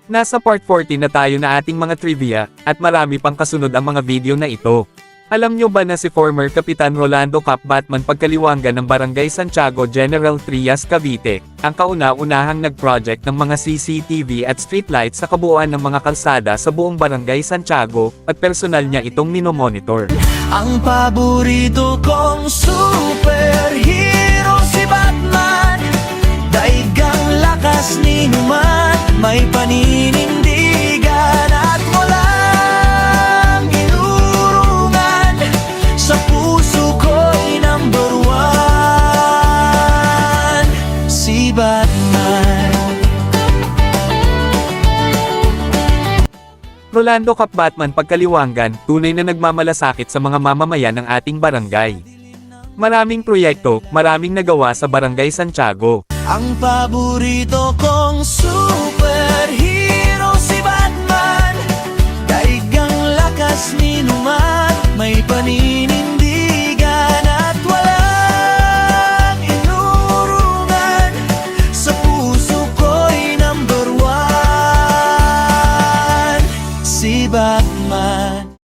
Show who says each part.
Speaker 1: Nasa part 40 na tayo na ating mga trivia, at marami pang kasunod ang mga video na ito. Alam nyo ba na si former Kapitan Rolando Cap Batman Pagkaliwanggan ng Barangay Santiago General Trias Cavite, ang kauna-unahang nag-project ng mga CCTV at streetlights sa kabuuan ng mga kalsada sa buong Barangay Santiago, at personal niya itong minomonitor.
Speaker 2: Ang paborito kong superhero si Batman, daigang lakas ni Numan, may paninindigan at walang inurungan. Sa puso ko'y number one, si Batman.
Speaker 1: Rolando Cap Batman Pagkaliwanggan, tunay na nagmamalasakit sa mga mamamayan ng ating barangay. Maraming proyekto, maraming nagawa sa Barangay Santiago.
Speaker 2: Ang paborito kong superhero si Batman, daigang lakas ni Numan, may panin